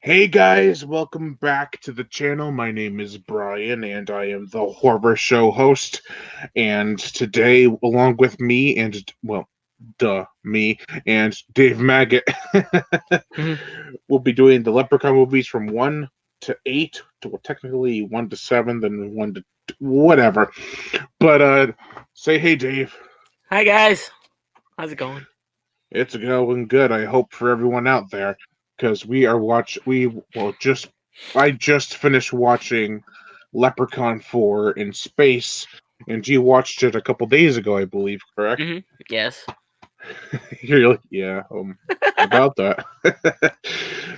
Hey guys, welcome back to the channel. My name is Brian and I am the Horror Show host. And today, along with me me and Dave Maggot, Mhm. we'll be doing the Leprechaun movies from 1 to 8, to technically 1 to 7, then 1 to whatever. But say hey Dave. Hi guys, how's it going? It's going good, I hope, for everyone out there. Because I just finished watching Leprechaun 4 in space, and you watched it a couple days ago, I believe, correct? Yes. You're like, yeah, about that.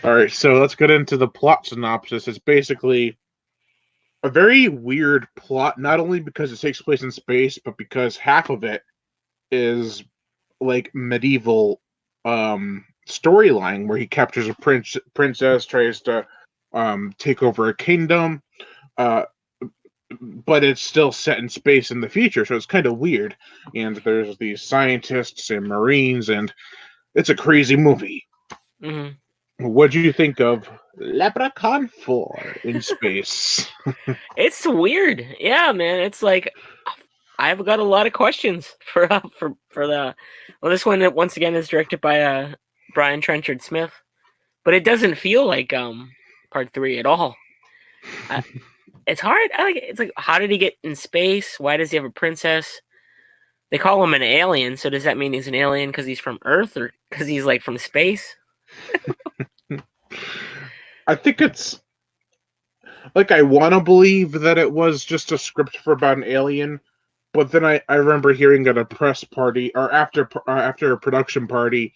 All right, so let's get into the plot synopsis. It's basically a very weird plot, not only because it takes place in space, but because half of it is like medieval storyline where he captures a princess, tries to take over a kingdom, uh but it's still set in space in the future, so it's kind of weird. And there's these scientists and marines, and it's a crazy movie. hmm What do you think of Leprechaun 4 in space? It's weird. Yeah, man. It's like I've got a lot of questions for the. Well, this one once again is directed by Brian Trenchard Smith, but it doesn't feel like part three at all. I, it's hard. It's like how did he get in space? Why does he have a princess? They call him an alien, so does that mean he's an alien because he's from Earth or because he's like from space? I think it's like, I want to believe that it was just a script for about an alien. But then I remember hearing at a press party, or after a production party,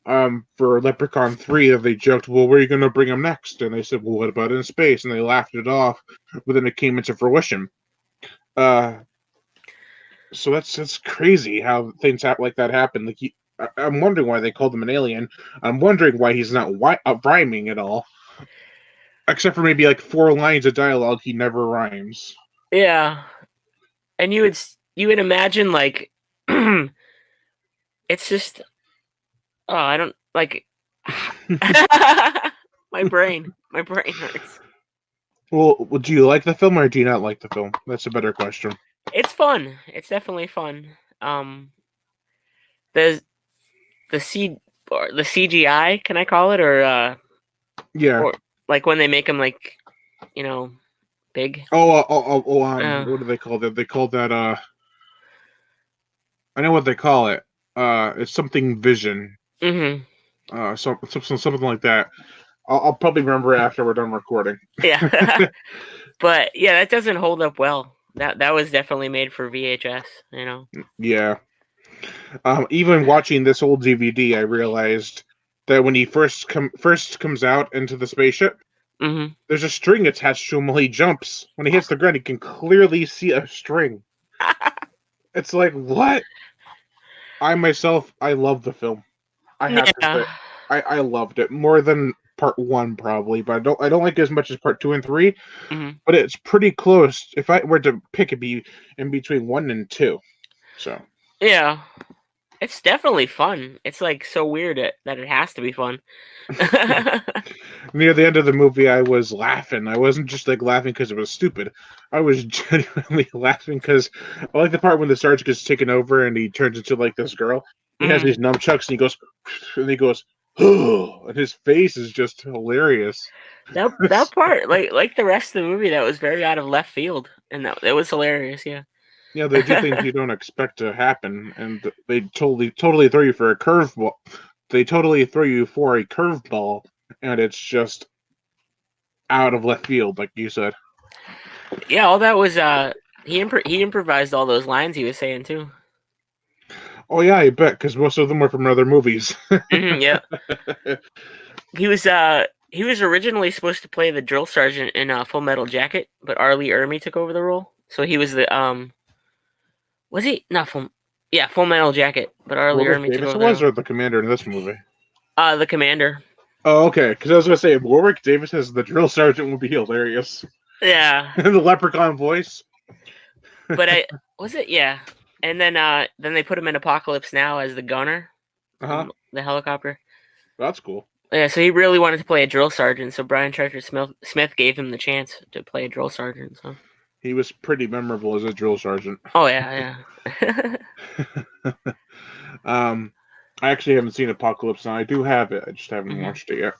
for Leprechaun 3, that they joked, "Well, where are you going to bring him next?" And they said, "Well, what about in space?" And they laughed it off, but then it came into fruition. Uh, so that's crazy how things like that happen. Like, I'm wondering why they called him an alien. I'm wondering why he's not rhyming at all, except for maybe like 4 lines of dialogue. He never rhymes. Yeah, and you would imagine like it's just I don't like my brain hurts. Well, do you like the film or do you not like the film? That's a better question. It's fun. It's definitely fun. The the C or the CGI, can I call it, Yeah. or like when they make them like you know big. What do they call that? They call that, I know what they call it. It's something vision. hmm Something like that. I'll probably remember it after we're done recording. Yeah, but yeah, that doesn't hold up well. That was definitely made for VHS. You know. Yeah. Even watching this old DVD, I realized that when he first comes out into the spaceship, hmm there's a string attached to him while he jumps. When he hits the ground, you can clearly see a string. It's like, what? I love the film. I have to say, Yeah. I loved it more than part one probably, but I don't like it as much as part two and three. hmm But it's pretty close. If I were to pick, it'd be in between 1 and 2. So Yeah. It's definitely fun. It's like so weird that it has to be fun. near the end of the movie, I was laughing. I wasn't just like laughing because it was stupid. I was genuinely laughing because I like the part when the sergeant gets taken over and he turns into like this girl. He has Mhm. these nunchucks and he goes, oh, and his face is just hilarious. That part, like the rest of the movie, that was very out of left field, and that it was hilarious. Yeah. Yeah, they do things you don't expect to happen, and they totally throw you for a curveball. They totally throw you for a curveball, and it's just out of left field, like you said. Yeah, all that was he improvised all those lines he was saying too. Oh yeah, I bet, because most of them were from other movies. Yeah. He was originally supposed to play the drill sergeant in Full Metal Jacket, but Arlie Ermy took over the role. So he was the was he not full yeah, Full Metal Jacket, but Arlie Warwick Ermy took Davis over the was, role. or the commander in this movie? The commander. Oh, okay. Because I was gonna say, if Warwick Davis as the drill sergeant would be hilarious. Yeah. And the leprechaun voice. But I was it yeah. And then they put him in Apocalypse Now as the gunner Uh huh. from the helicopter. That's cool. Yeah, so he really wanted to play a drill sergeant, so Brian Trenchard Smith gave him the chance to play a drill sergeant. So. He was pretty memorable as a drill sergeant. Oh yeah, yeah. I actually haven't seen Apocalypse Now. I do have it. I just haven't watched it yet.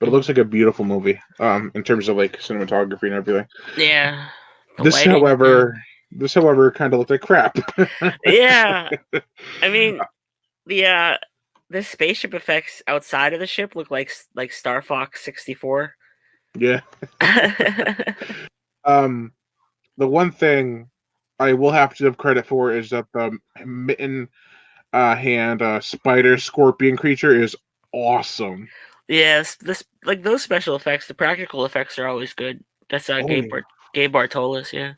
But it Mhm. looks like a beautiful movie. In terms of like cinematography and everything. Yeah, the This, lighting. however, kind of looked like crap. Yeah, I mean the spaceship effects outside of the ship look like Star Fox 64. Yeah. The one thing I will have to give credit for is that the mitten hand spider scorpion creature is awesome. Yes, this like those special effects, the practical effects are always good. That's Oh yeah. Gabe Bartolos, yeah.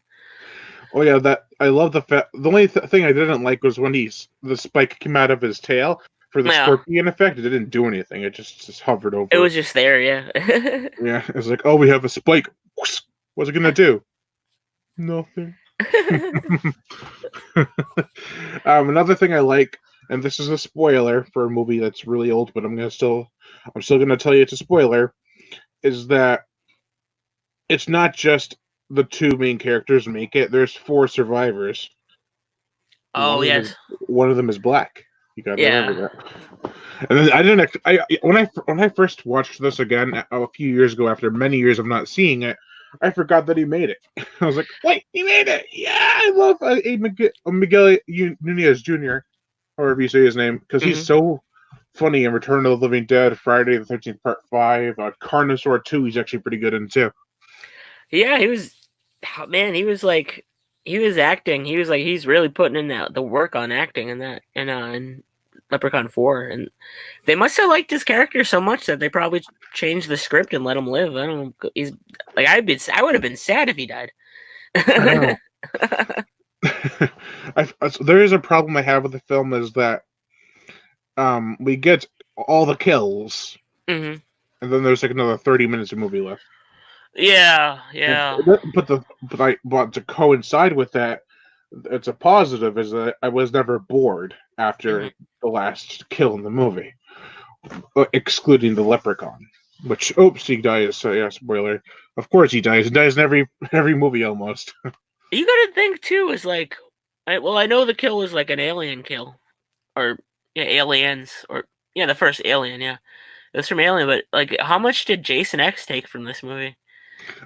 Oh yeah, that I love the fact. The only thing I didn't like was when the spike came out of his tail for the Yeah, scorpion effect. It didn't do anything. It just hovered it over it. was just there, yeah. Yeah, it's like, oh, we have a spike. What's it gonna do? Nothing. Another thing I like, and this is a spoiler for a movie that's really old, but I'm still gonna tell you it's a spoiler, is that it's not just the two main characters make it. There's four survivors. Oh yes, One of them is black. You got to remember yeah. that. And then I didn't. When I first watched this again a few years ago, after many years of not seeing it, I forgot that he made it. I was like, "Wait, he made it! Yeah, I love Miguel Nunez Jr. However you say his name, because he's Hmm. so funny in Return of the Living Dead, Friday the 13th Part 5, Carnosaur 2. He's actually pretty good in too. Yeah, he was. Oh, man, he was acting. He was like he's really putting in the work on acting in that in Leprechaun 4, and they must have liked his character so much that they probably changed the script and let him live. I don't know. He's like I would have been sad if he died. I know. There is a problem I have with the film is that we get all the kills, Hmm. and then there's like another 30 minutes of movie left. Yeah, yeah. But to coincide with that, it's a positive is that I was never bored Hmm. after the last kill in the movie, excluding the leprechaun. Which, oops, he dies. So yeah, spoiler. Of course he dies. He dies in every movie almost. You gotta think too is like, I know the kill was like an alien kill, or yeah, aliens, or yeah, the first alien, yeah, it was from Alien. But like, how much did Jason X take from this movie?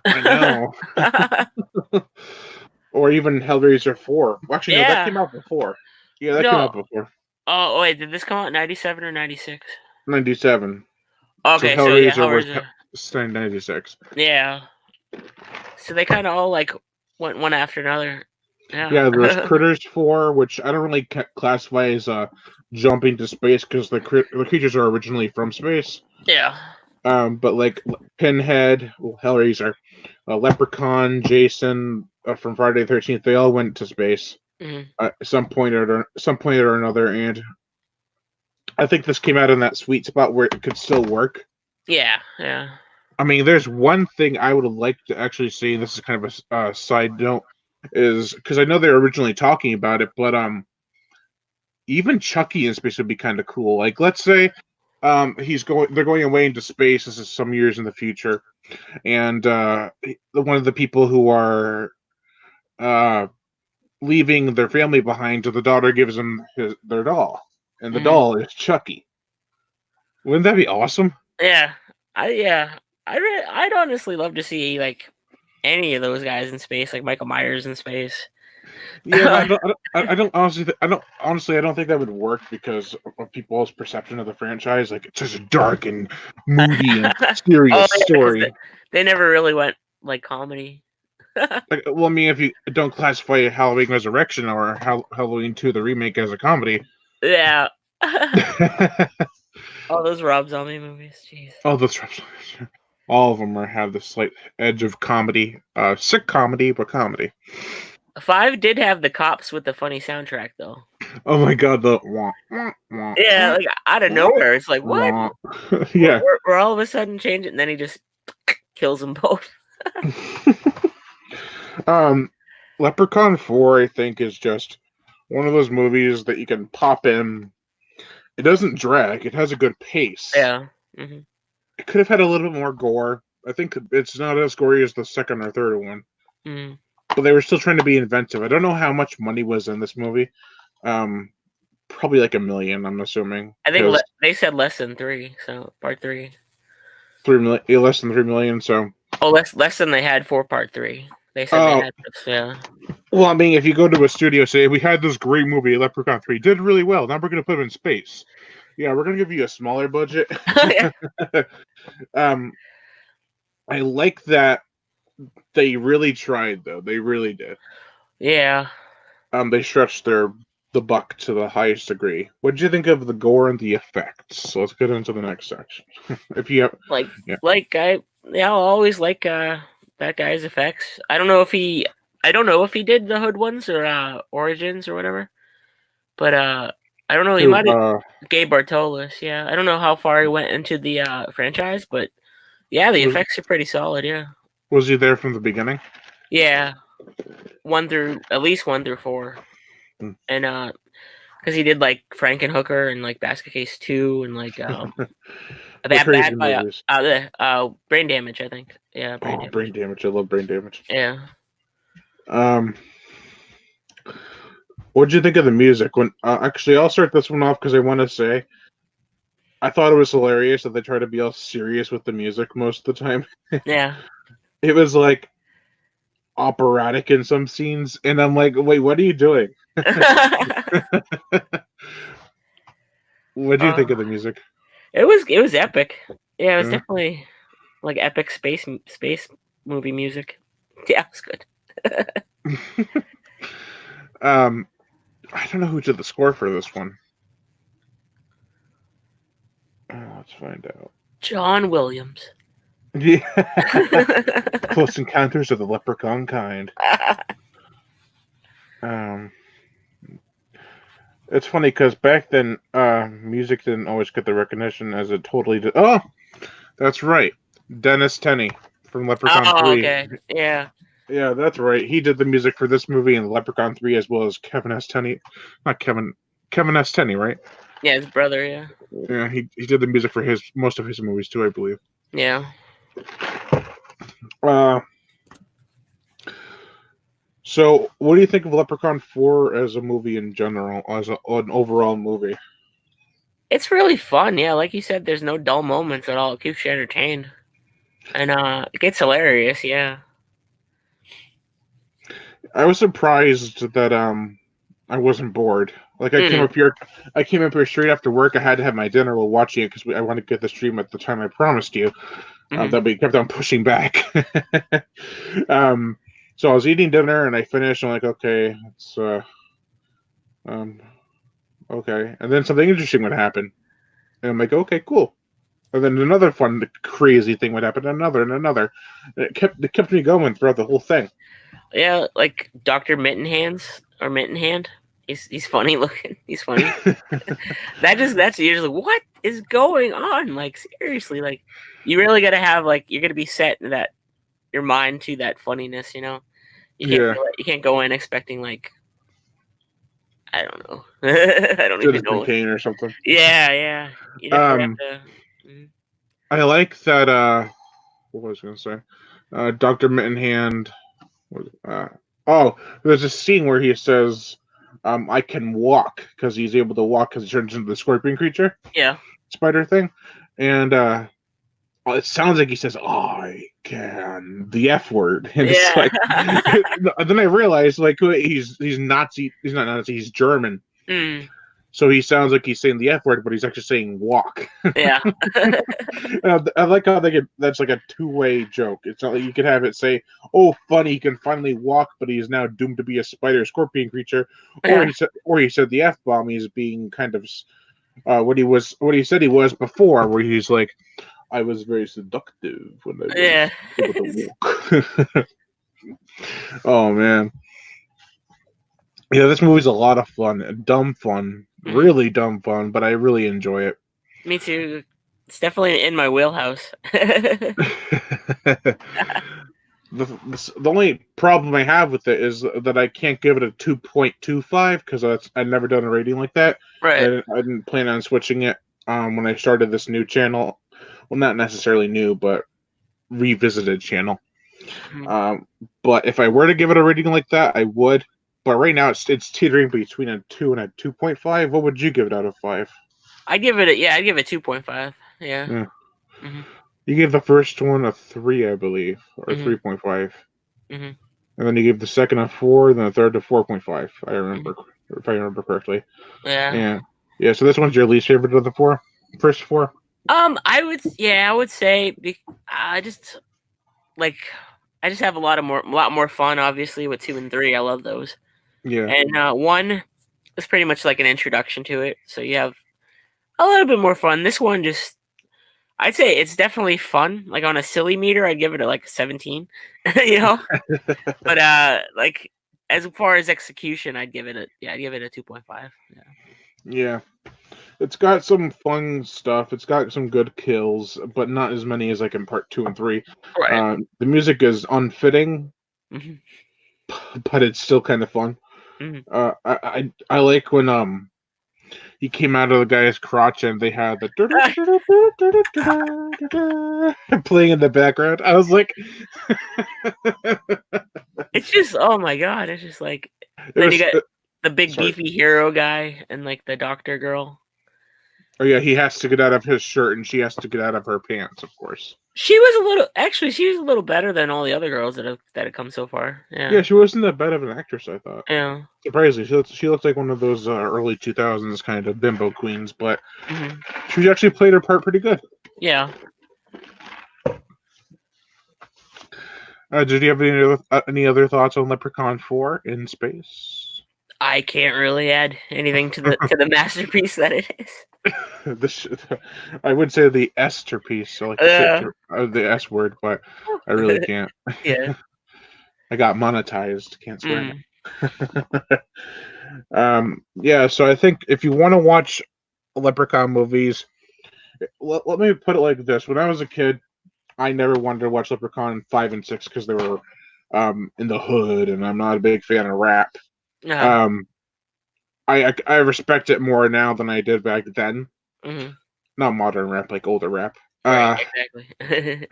I know. Or even Hellraiser 4. Well, actually, no, that came Yeah, out before. Yeah, that came no. out before. Oh wait, did this come out in 97 or 96? 97. So Okay, so yeah, Hellraiser was Hellraiser. 96. Yeah, so they kind of all like went one after another. Yeah. Yeah, there's Critters 4, which I don't really classify as jumping to space because the creatures are originally from space. Yeah. But like Pinhead, Hellraiser, Leprechaun, Jason from Friday the 13th, they all went to space Hmm. at some point or another, and I think this came out in that sweet spot where it could still work. Yeah. Yeah. I mean, there's one thing I would like to actually see, and this is kind of a side note, is because I know they were originally talking about it, but even Chucky in space would be kind of cool. Like, let's say they're going away into space. This is some years in the future, and one of the people who are uh, leaving their family behind, so the daughter gives them their doll, and the Hmm. doll is Chucky. Wouldn't that be awesome? Yeah. Yeah. I'd honestly love to see like any of those guys in space, like Michael Myers in space. Yeah, but I don't honestly, I don't think that would work because of people's perception of the franchise. Like it's such a dark and moody and Oh serious yeah, because story. they never really went like comedy. Like, well, I mean, if you don't classify Halloween Resurrection or Halloween 2, the remake, as a comedy, Yeah. All those Rob Zombie movies, jeez. all those all of them have the slight edge of comedy, sick comedy, but comedy. 5 did have the cops with the funny soundtrack though. Oh my god, the wah, wah, wah, Yeah, like out of wah, nowhere, it's like what? wah. Yeah. We're all of a sudden changing, and then he just kills them both. um, Leprechaun 4, I think, is just one of those movies that you can pop in. It doesn't drag. It has a good pace. Yeah. Hmm. it could have had a little bit more gore. I think it's not as gory as the second or third one, Mm. but they were still trying to be inventive. I don't know how much money was in this movie. Um, Probably like $1 million, I'm assuming, I think because they said less than 3, so part 3. 3 million, less than 3 million. So, Oh, less than they had for part 3. They said they oh, had this, yeah. well, I mean, if you go to a studio, say we had this great movie, Leprechaun 3, did really well. Now we're gonna put him in space. Yeah, we're gonna give you a smaller budget. Yeah. um, I like that they really tried, though. They really did. Yeah. They stretched the buck to the highest degree. What did you think of the gore and the effects? So let's get into the next section. If you have, Like yeah, I'll always like that guy's effects. I don't know if he did the Hood ones or Origins or whatever. But I don't know, he who might have Gabe Bartolos, yeah. I don't know how far he went into the franchise, but yeah, the was effects are pretty solid, yeah. was he there from the beginning? Yeah. At least 1 through 4. Hmm. And because he did like Frankenhooker and like Basket Case 2 and like The that crazy bad by movies. Brain Damage, I think. Yeah, Brain Oh, Damage. brain damage! I love brain damage. Yeah. Um, what did you think of the music? When actually, I'll start this one off because I want to say I thought it was hilarious that they try to be all serious with the music most of the time. Yeah. It was like operatic in some scenes, and I'm like, wait, what are you doing? What do you think uh, of the music? it was epic. Yeah, it was Yeah. definitely like epic space movie music. Yeah, it was good. um, I don't know who did the score for this one. Let's find out. John Williams. Yeah, Close Encounters of the Leprechaun kind. Um, it's funny because back then, music didn't always get the recognition as it totally did. Oh, that's right, Denis Teni from Leprechaun Oh, 3. okay. Yeah. Yeah, that's right. He did the music for this movie and Leprechaun 3 as well as Kevin S. Tenney. Not Kevin. Kevin S. Tenney, right? Yeah, his brother, yeah. Yeah, he did the music for his most of his movies too, I believe. Yeah. Uh, so what do you think of Leprechaun 4 as a movie in general, as an overall movie? It's really fun, yeah. Like you said, there's no dull moments at all. It keeps you entertained. And it gets hilarious, yeah. I was surprised that I wasn't bored. Like Mm. I came up here straight after work. I had to have my dinner while watching it because I wanted to get the stream at the time I promised you. Hmm. That we kept on pushing back. um, so I was eating dinner and I finished. I'm like, okay, it's um, okay. And then something interesting would happen, and I'm like, okay, cool. And then another fun, crazy thing would happen, another and another. And it kept me going throughout the whole thing. Yeah, like Dr. Mittenhands or Mittenhand. He's funny looking. He's funny. That's usually what is going on? Like seriously, like you really gotta have like you're gonna be set in that your mind to that funniness, you know? Yeah, You can't go in expecting like I don't know. I don't even Citizen know. Kane or something. Yeah, yeah. You definitely have Um, to. Mhm. I like that. What was I gonna say? Doctor Mittenhand. Uh, oh, there's a scene where he says, "I can walk" because he's able to walk because he turns into the scorpion creature, Yeah. spider thing, and it sounds like he says, "I can," the F word, and it's Yeah. like. Then I realized, like, wait, he's Nazi. He's not Nazi. He's German. Mm, So he sounds like he's saying the F word, but he's actually saying walk. yeah. I like how that's like a two-way joke. It's not like you could have it say, "Oh, funny, he can finally walk, but he is now doomed to be a spider scorpion creature," Yeah. or he said the F bomb. He's being kind of what he said he was before, where he's like, "I was very seductive when I Yeah. was able to walk." Oh man, yeah, this movie's a lot of fun, dumb fun, Mhm. really dumb fun, but I really enjoy it. Me too. It's definitely in my wheelhouse. The only problem I have with it is that I can't give it a 2.25 because I've never done a rating like that. Right. I didn't plan on switching it when I started this new channel. well, not necessarily new, but revisited channel. Mhm. But if I were to give it a rating like that, I would. But right now, it's teetering between a 2 and a 2.5. What would you give it out of 5? I'd give it 2.5. Yeah. Yeah. Mhm. You gave the first one a 3, I believe, or Mhm. 3.5. Mhm. And then you gave the second a 4, then the third a 4.5. I Mhm. remember, if I remember correctly. Yeah. And yeah, so this one's your least favorite of the four, first four. I would say I just like I just have a lot more fun. Obviously, with 2 and 3, I love those. Yeah, And one is pretty much like an introduction to it, so you have a little bit more fun. This one just I'd say it's definitely fun. Like on a silly meter, I'd give it like a 17. you know, but like as far as execution, I'd give it a 2.5. Yeah. yeah. It's got some fun stuff. It's got some good kills, but not as many as like in part 2 and 3. Right. The music is unfitting, Hmm. but it's still kind of fun. Hmm. I like when he came out of the guy's crotch and they had the playing in the background. I was like, It's just oh my god, it's just like it then you was. got the big Sorry. beefy hero guy and like the doctor girl. Oh yeah, he has to get out of his shirt and she has to get out of her pants, of course. She was a little better than all the other girls that have come so far. Yeah, Yeah. she wasn't that bad of an actress, I thought. Yeah. Surprisingly, she looked like one of those early 2000s kind of bimbo queens, but Hmm. she actually played her part pretty good. Yeah. Did you have any other thoughts on Leprechaun 4 in space? I can't really add anything to the masterpiece that it is. This, I would say the Esther piece. I like to say Uh, the S word, but I really can't. yeah. I got monetized. Can't swear Mm. now. Yeah, so I think if you want to watch Leprechaun movies, let me put it like this: when I was a kid, I never wanted to watch Leprechaun 5 and 6 because they were in the hood, and I'm not a big fan of rap. Uh-huh. Um, I respect it more now than I did back then. Hmm. Not modern rap, like older rap. Right. Uh, Exactly.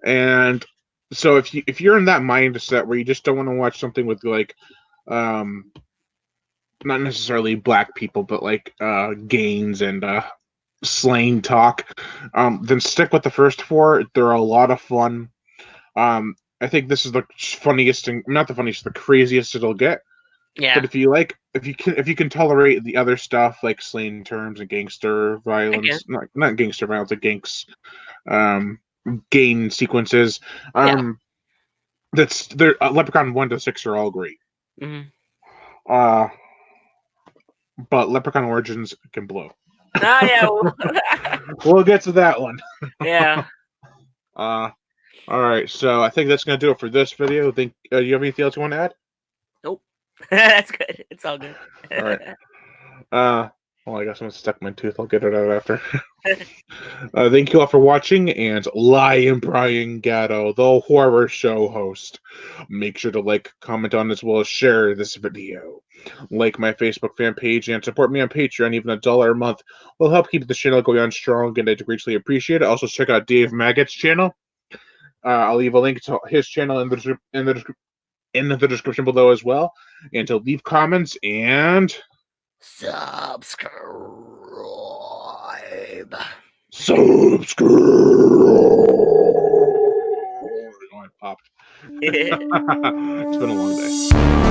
and so if you're in that mindset where you just don't want to watch something with like um not necessarily black people, but like gains and slang talk, then stick with the first four. They're a lot of fun. I think this is the funniest and not the funniest, the craziest it'll get. But Yeah. if you can tolerate the other stuff like slang terms and gangster I can. violence, not gangster violence, like gangs, um, gain sequences, Yeah. um, that's there. Leprechaun 1 to 6 are all great. Hmm. Uh, but Leprechaun Origins can blow. Ah, yeah. We'll get to that one. Yeah. Uh, all right. So I think that's gonna do it for this video. Think you have anything else you want to add? Nope. That's good. It's all good. All right. Well, I guess I'm gonna stuck my tooth. I'll get it out after. Thank you all for watching, and Lion Brian Gatto, the horror show host. Make sure to like, comment on, as well as share this video. Like my Facebook fan page and support me on Patreon. Even $1 a month will help keep the channel going on strong, and I'd greatly appreciate it. Also, check out Dave Maggott's channel. I'll leave a link to his channel in the description below as well. And to leave comments and Subscribe. subscribe. Oh, it popped. It's been a long day.